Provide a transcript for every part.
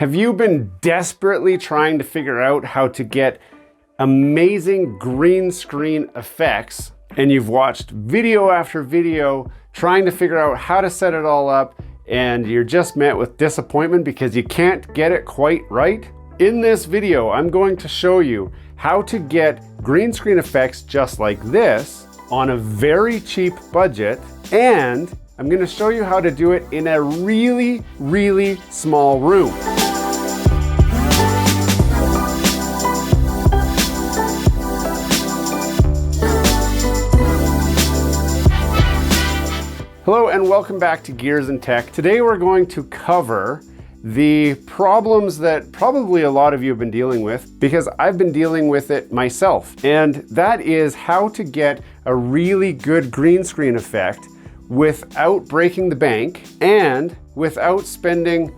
Have you been desperately trying to figure out how to get amazing green screen effects, and you've watched video after video trying to figure out how to set it all up, and you're just met with disappointment because you can't get it quite right? In this video, I'm going to show you how to get green screen effects just like this on a very cheap budget, and I'm going to show you how to do it in a really, really small room. Hello and welcome back to Gears and Tech. Today we're going to cover the problems that probably a lot of you have been dealing with, because I've been dealing with it myself. And that is how to get a really good green screen effect without breaking the bank and without spending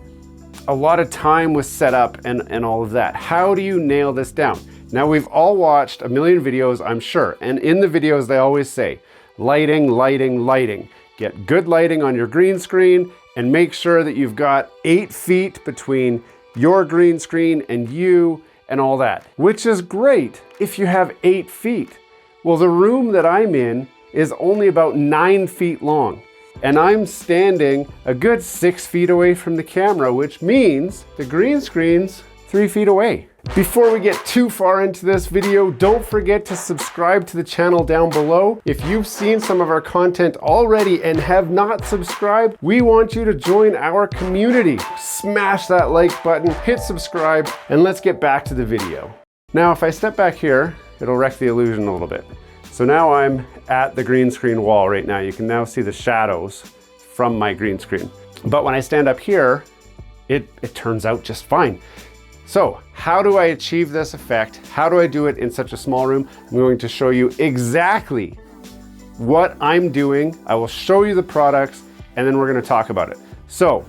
a lot of time with setup and all of that. How do you nail this down? Now, we've all watched a million videos, I'm sure. And in the videos, they always say, lighting, lighting, lighting. Get good lighting on your green screen and make sure that you've got 8 feet between your green screen and you and all that, which is great if you have 8 feet. Well, the room that I'm in is only about 9 feet long, and I'm standing a good 6 feet away from the camera, which means the green screen's 3 feet away. Before we get too far into this video, don't forget to subscribe to the channel down below. If you've seen some of our content already and have not subscribed, we want you to join our community. Smash that like button, hit subscribe, and let's get back to the video. Now, if I step back here, it'll wreck the illusion a little bit. So now I'm at the green screen wall right now. You can now see the shadows from my green screen. But when I stand up here, it turns out just fine. So how do I achieve this effect? How do I do it in such a small room? I'm going to show you exactly what I'm doing. I will show you the products, and then we're going to talk about it. So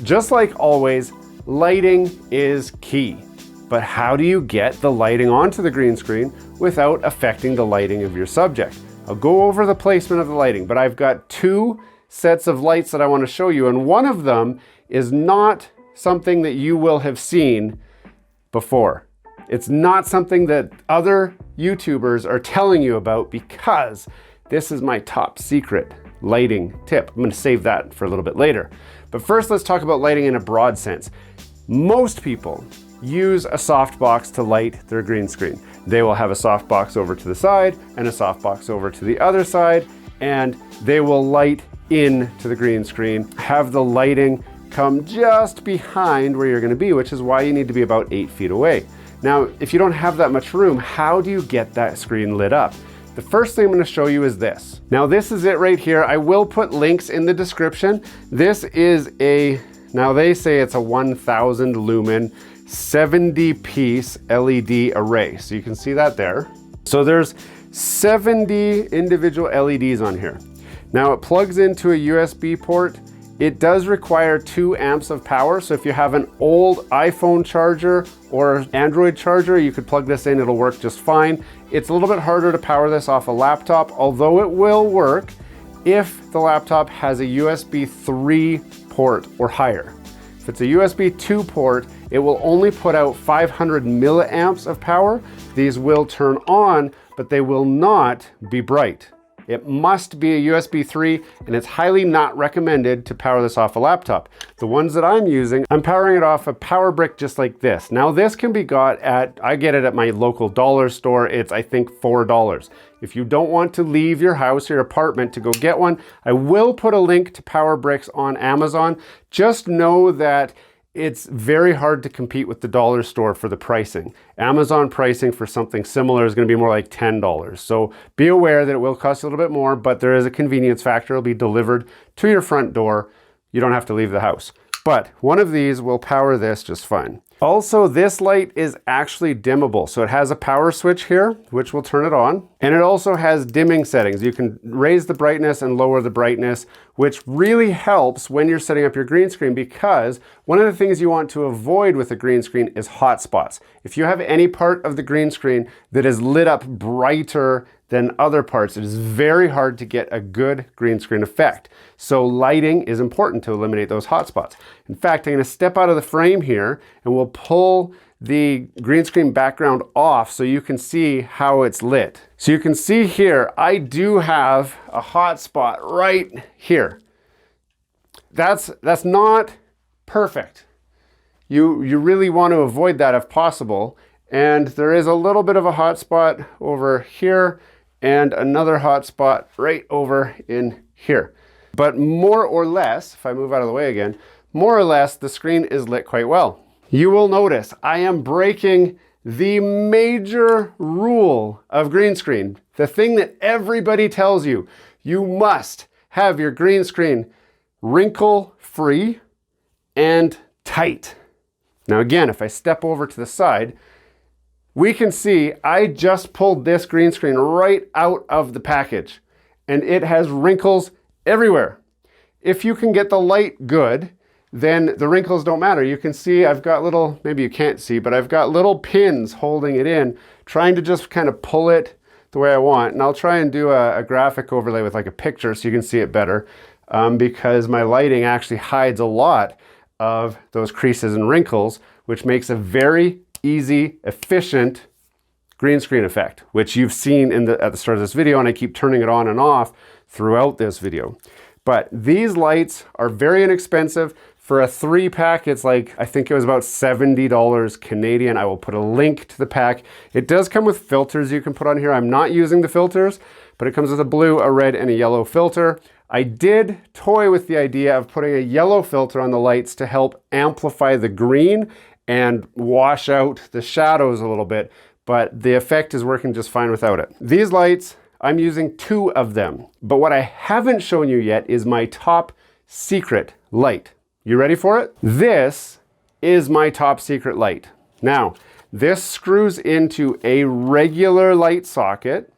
just like always, lighting is key. But how do you get the lighting onto the green screen without affecting the lighting of your subject? I'll go over the placement of the lighting, but I've got 2 sets of lights that I want to show you, and one of them is not something that you will have seen before. It's not something that other YouTubers are telling you about, because this is my top secret lighting tip. I'm going to save that for a little bit later. But first, let's talk about lighting in a broad sense. Most people use a softbox to light their green screen. They will have a softbox over to the side and a softbox over to the other side, and they will light into the green screen, have the lighting come just behind where you're going to be, which is why you need to be about 8 feet away. Now, if you don't have that much room, how do you get that screen lit up? The first thing I'm going to show you is this. Now, this is it right here. I will put links in the description. This is now they say it's a 1000 lumen 70 piece LED array. So you can see that there. So there's 70 individual LEDs on here. Now it plugs into a USB port. It does require 2 amps of power. So if you have an old iPhone charger or Android charger, you could plug this in, it'll work just fine. It's a little bit harder to power this off a laptop, although it will work if the laptop has a USB 3 port or higher. If it's a USB 2 port, it will only put out 500 milliamps of power. These will turn on, but they will not be bright. It must be a USB 3, and it's highly not recommended to power this off a laptop. The ones that I'm using, I'm powering it off a power brick just like this. Now this can be got I get it at my local dollar store. It's, I think, $4. If you don't want to leave your house or your apartment to go get one, I will put a link to power bricks on Amazon. Just know that it's very hard to compete with the dollar store for the pricing. Amazon pricing for something similar is going to be more like $10. So be aware that it will cost a little bit more, but there is a convenience factor. It'll be delivered to your front door. You don't have to leave the house. But one of these will power this just fine. Also, this light is actually dimmable. So it has a power switch here, which will turn it on. And it also has dimming settings. You can raise the brightness and lower the brightness, which really helps when you're setting up your green screen, because one of the things you want to avoid with a green screen is hotspots. If you have any part of the green screen that is lit up brighter than other parts, it is very hard to get a good green screen effect. So lighting is important to eliminate those hot spots. In fact, I'm going to step out of the frame here and we'll pull the green screen background off so you can see how it's lit. So you can see here, I do have a hot spot right here. That's not perfect. You really want to avoid that if possible. And there is a little bit of a hot spot over here and another hot spot right over in here. But more or less, if I move out of the way again, more or less the screen is lit quite well. You will notice I am breaking the major rule of green screen. The thing that everybody tells you, you must have your green screen wrinkle free and tight. Now again, if I step over to the side, we can see I just pulled this green screen right out of the package and it has wrinkles everywhere. If you can get the light good, then the wrinkles don't matter. You can see I've got little, maybe you can't see, but I've got little pins holding it in, trying to just kind of pull it the way I want. And I'll try and do a graphic overlay with like a picture so you can see it better, because my lighting actually hides a lot of those creases and wrinkles, which makes a very easy, efficient green screen effect, which you've seen at the start of this video, and I keep turning it on and off throughout this video. But these lights are very inexpensive. For a 3-pack, it's like, I think it was about $70 Canadian. I will put a link to the pack. It does come with filters you can put on here. I'm not using the filters, but it comes with a blue, a red, and a yellow filter. I did toy with the idea of putting a yellow filter on the lights to help amplify the green and wash out the shadows a little bit, but the effect is working just fine without it. These lights, I'm using 2 of them, but what I haven't shown you yet is my top secret light. You ready for it? This is my top secret light. Now, this screws into a regular light socket,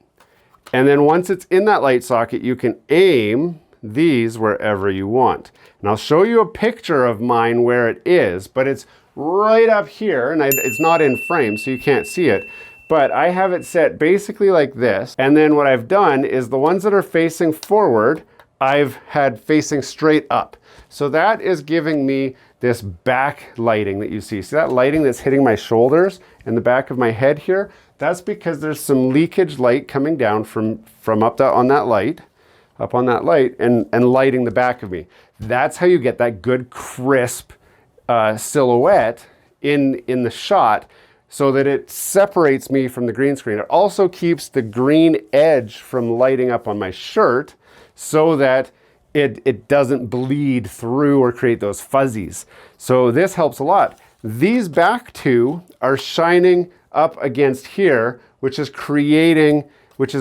and then once it's in that light socket, you can aim these wherever you want. And I'll show you a picture of mine where it is, but it's right up here, and it's not in frame, so you can't see it. But I have it set basically like this. And then what I've done is the ones that are facing forward, I've had facing straight up. So that is giving me this back lighting that you see. See that lighting that's hitting my shoulders and the back of my head here? That's because there's some leakage light coming down from up on that light, and lighting the back of me. That's how you get that good crisp silhouette in the shot, so that it separates me from the green screen. It also keeps the green edge from lighting up on my shirt so that it doesn't bleed through or create those fuzzies. So this helps a lot. These back 2 are shining up against here, which is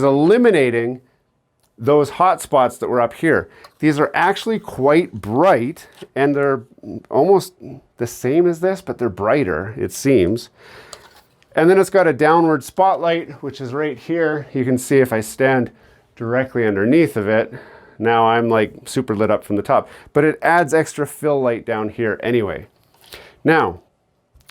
eliminating those hot spots that were up here. These are actually quite bright, and they're almost the same as this, but they're brighter, it seems. And then it's got a downward spotlight, which is right here. You can see if I stand directly underneath of it, now I'm like super lit up from the top, but it adds extra fill light down here anyway. Now,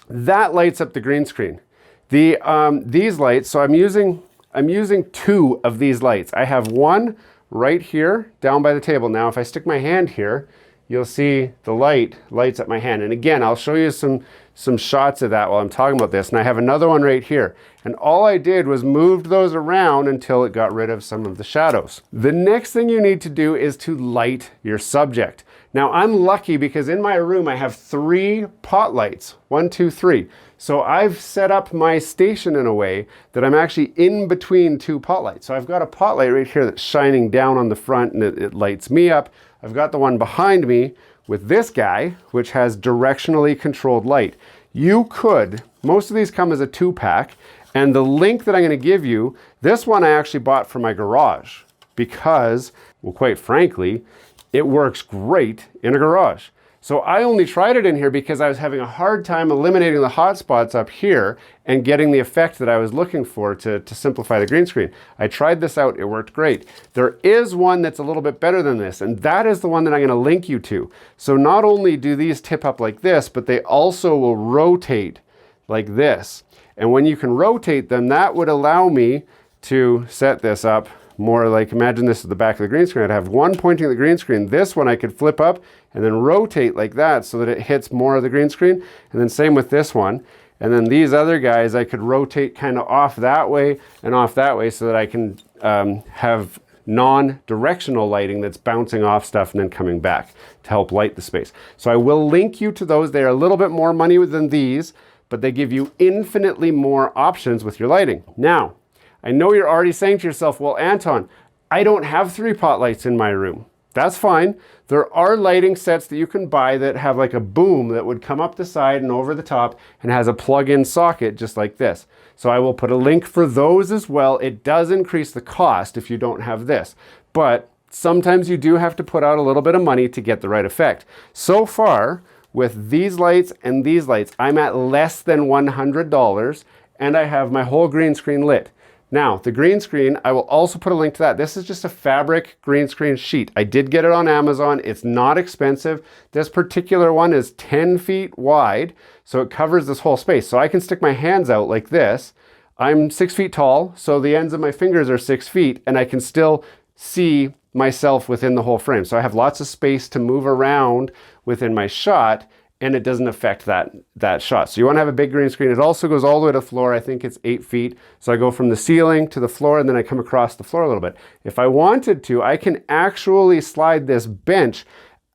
that lights up the green screen. These lights, so I'm using 2 of these lights. I have one right here down by the table. Now, if I stick my hand here, you'll see the light lights up my hand. And again, I'll show you some shots of that while I'm talking about this. And I have another one right here. And all I did was moved those around until it got rid of some of the shadows. The next thing you need to do is to light your subject. Now, I'm lucky because in my room, I have 3 pot lights, 1, 2, 3. So I've set up my station in a way that I'm actually in between 2 pot lights. So I've got a pot light right here that's shining down on the front, and it lights me up. I've got the one behind me with this guy, which has directionally controlled light. You could, most of these come as a 2-pack, and the link that I'm going to give you, this one I actually bought for my garage because, well, quite frankly, it works great in a garage. So I only tried it in here because I was having a hard time eliminating the hot spots up here and getting the effect that I was looking for to simplify the green screen. I tried this out, it worked great. There is one that's a little bit better than this, and that is the one that I'm going to link you to. So not only do these tip up like this, but they also will rotate like this. And when you can rotate them, that would allow me to set this up more like, imagine this is the back of the green screen. I'd have one pointing at the green screen. This one I could flip up and then rotate like that so that it hits more of the green screen. And then same with this one. And then these other guys, I could rotate kind of off that way and off that way so that I can have non-directional lighting that's bouncing off stuff and then coming back to help light the space. So I will link you to those. They're a little bit more money than these, but they give you infinitely more options with your lighting. Now, I know you're already saying to yourself, well, Anton, I don't have 3-pot lights in my room. That's fine. There are lighting sets that you can buy that have like a boom that would come up the side and over the top and has a plug-in socket just like this. So I will put a link for those as well. It does increase the cost if you don't have this, but sometimes you do have to put out a little bit of money to get the right effect. So far, with these lights and these lights, I'm at less than $100 and I have my whole green screen lit. Now, the green screen, I will also put a link to that. This is just a fabric green screen sheet. I did get it on Amazon. It's not expensive. This particular one is 10 feet wide, so it covers this whole space. So I can stick my hands out like this. I'm 6 feet tall, so the ends of my fingers are 6 feet, and I can still see myself within the whole frame. So I have lots of space to move around within my shot, and it doesn't affect that shot. So you want to have a big green screen. It also goes all the way to the floor. I think it's 8 feet. So I go from the ceiling to the floor and then I come across the floor a little bit. If I wanted to, I can actually slide this bench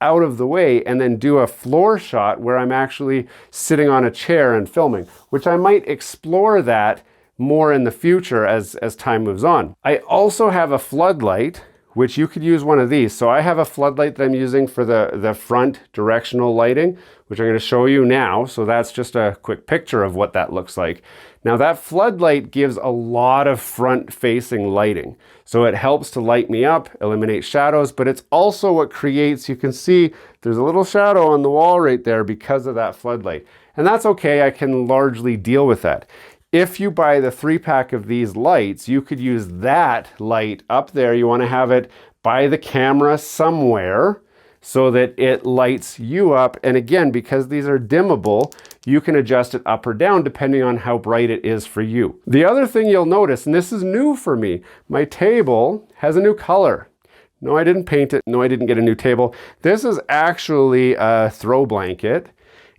out of the way and then do a floor shot where I'm actually sitting on a chair and filming, which I might explore that more in the future as time moves on. I also have a floodlight, which you could use one of these. So I have a floodlight that I'm using for the front directional lighting, which I'm going to show you now. So that's just a quick picture of what that looks like. Now that floodlight gives a lot of front facing lighting. So it helps to light me up, eliminate shadows, but it's also what creates, you can see there's a little shadow on the wall right there because of that floodlight. And that's okay, I can largely deal with that. If you buy the 3-pack of these lights, you could use that light up there. You want to have it by the camera somewhere so that it lights you up. And again, because these are dimmable, you can adjust it up or down depending on how bright it is for you. The other thing you'll notice, and this is new for me, my table has a new color. No, I didn't paint it. No, I didn't get a new table. This is actually a throw blanket.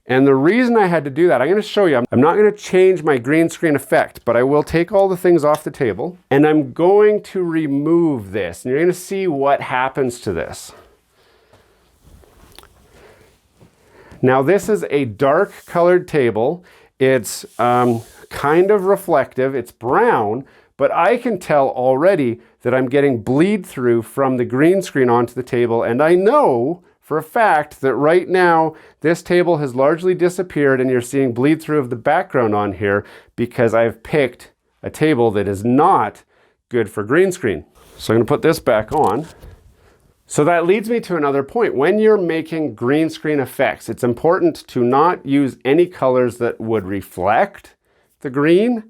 And the reason I had to do that, I'm going to show you. I'm not going to change my green screen effect, but I will take all the things off the table and I'm going to remove this. And you're going to see what happens to this. Now this is a dark colored table. It's kind of reflective. It's brown, but I can tell already that I'm getting bleed through from the green screen onto the table. And I know for a fact that right now this table has largely disappeared and you're seeing bleed through of the background on here because I've picked a table that is not good for green screen. So I'm going to put this back on. So that leads me to another point. When you're making green screen effects, it's important to not use any colors that would reflect the green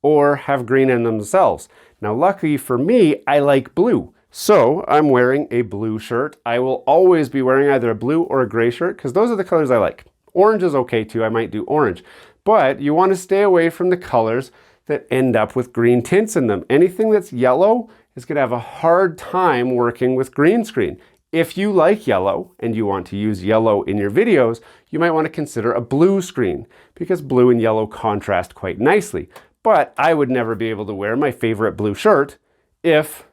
or have green in themselves. Now, luckily for me, I like blue. So I'm wearing a blue shirt. I will always be wearing either a blue or a gray shirt because those are the colors I like. Orange is okay too. I might do orange. But you want to stay away from the colors that end up with green tints in them. Anything that's yellow is going to have a hard time working with green screen. If you like yellow and you want to use yellow in your videos, you might want to consider a blue screen because blue and yellow contrast quite nicely. But I would never be able to wear my favorite blue shirt if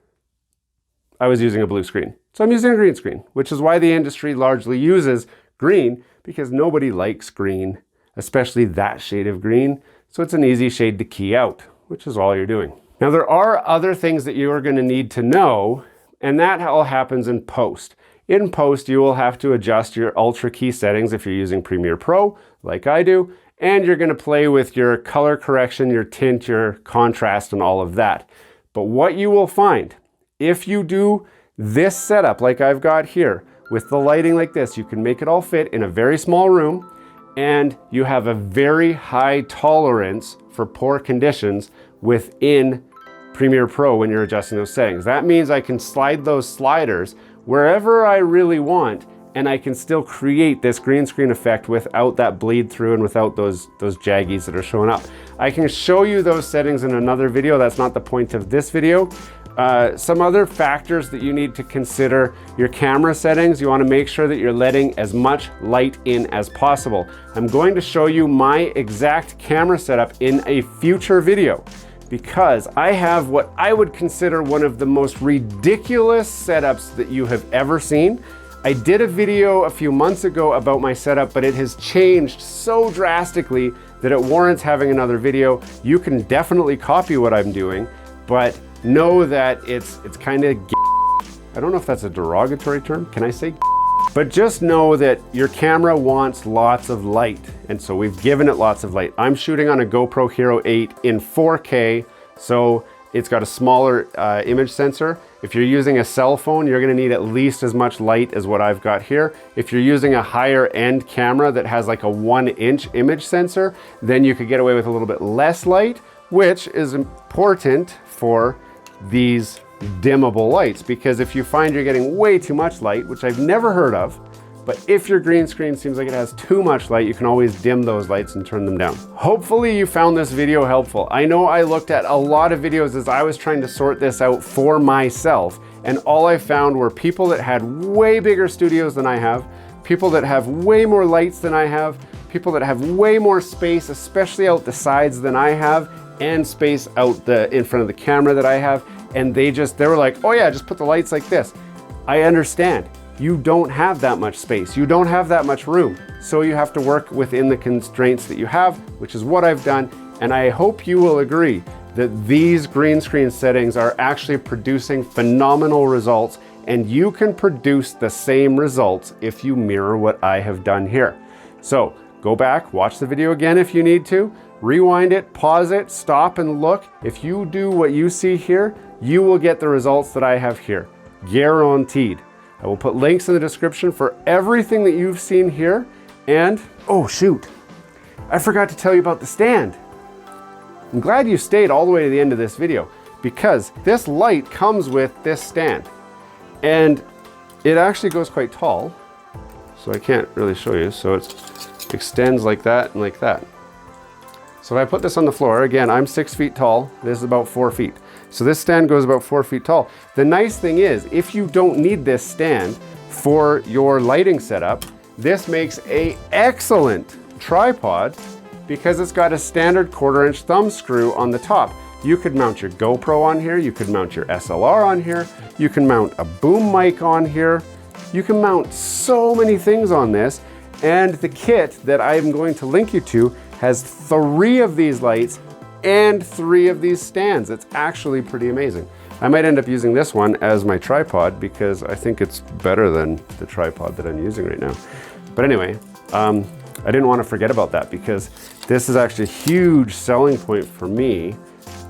I was using a blue screen. So I'm using a green screen, which is why the industry largely uses green because nobody likes green, especially that shade of green. So it's an easy shade to key out, which is all you're doing. Now there are other things that you are going to need to know, and that all happens in post. In post, you will have to adjust your ultra key settings if you're using Premiere Pro, like I do, and you're going to play with your color correction, your tint, your contrast, and all of that. But what you will find, if you do this setup like I've got here, with the lighting like this, you can make it all fit in a very small room, and you have a very high tolerance for poor conditions within Premiere Pro when you're adjusting those settings. That means I can slide those sliders wherever I really want, and I can still create this green screen effect without that bleed through and without those jaggies that are showing up. I can show you those settings in another video. That's not the point of this video. Some other factors that you need to consider: your camera settings. You want to make sure that you're letting as much light in as possible. I'm going to show you my exact camera setup in a future video, because I have what I would consider one of the most ridiculous setups that you have ever seen. I did a video a few months ago about my setup, but it has changed so drastically that it warrants having another video. You can definitely copy what I'm doing, but know that it's kind of, I don't know if that's a derogatory term. Can I say? But just know that your camera wants lots of light, and so we've given it lots of light. I'm shooting on a GoPro Hero 8 in 4K, so it's got a smaller image sensor. If you're using a cell phone, you're gonna need at least as much light as what I've got here. If you're using a higher end camera that has like a 1-inch image sensor, then you could get away with a little bit less light, which is important for these dimmable lights, because if you find you're getting way too much light, which I've never heard of, but if your green screen seems like it has too much light, you can always dim those lights and turn them down. Hopefully you found this video helpful. I know I looked at a lot of videos as I was trying to sort this out for myself, and all I found were people that had way bigger studios than I have, people that have way more lights than I have, people that have way more space, especially out the sides, than I have, and space out in front of the camera that I have, and they were like, oh yeah, just put the lights like this. I understand. You don't have that much space. You don't have that much room. So you have to work within the constraints that you have, which is what I've done. And I hope you will agree that these green screen settings are actually producing phenomenal results, and you can produce the same results if you mirror what I have done here. So go back, watch the video again if you need to, rewind it, pause it, stop and look. If you do what you see here, you will get the results that I have here, guaranteed. I will put links in the description for everything that you've seen here. And, oh shoot, I forgot to tell you about the stand. I'm glad you stayed all the way to the end of this video, because this light comes with this stand. And it actually goes quite tall, so I can't really show you. So it extends like that and like that. So if I put this on the floor, again, I'm 6 feet tall, this is about 4 feet. So this stand goes about 4 feet tall. The nice thing is, if you don't need this stand for your lighting setup, this makes an excellent tripod, because it's got a standard 1/4-inch thumb screw on the top. You could mount your GoPro on here, you could mount your SLR on here, you can mount a boom mic on here, you can mount so many things on this, and the kit that I'm going to link you to has 3 of these lights and 3 of these stands. It's actually pretty amazing. I might end up using this one as my tripod, because I think it's better than the tripod that I'm using right now. But anyway, I didn't want to forget about that, because this is actually a huge selling point for me,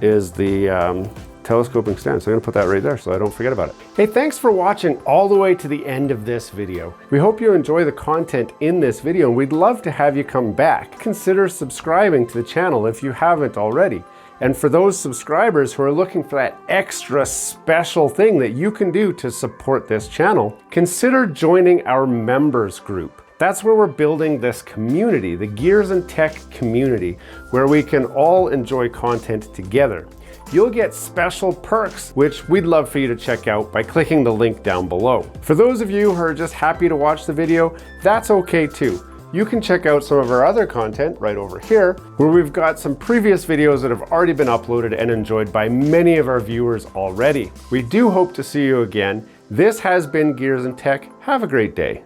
is the telescoping stand. So I'm gonna put that right there so I don't forget about it. Hey, thanks for watching all the way to the end of this video. We hope you enjoy the content in this video, and we'd love to have you come back. Consider subscribing to the channel if you haven't already. And for those subscribers who are looking for that extra special thing that you can do to support this channel, consider joining our members group. That's where we're building this community, the Gears and Tech community, where we can all enjoy content together. You'll get special perks, which we'd love for you to check out by clicking the link down below. For those of you who are just happy to watch the video, that's okay too. You can check out some of our other content right over here, where we've got some previous videos that have already been uploaded and enjoyed by many of our viewers already. We do hope to see you again. This has been Gears and Tech. Have a great day.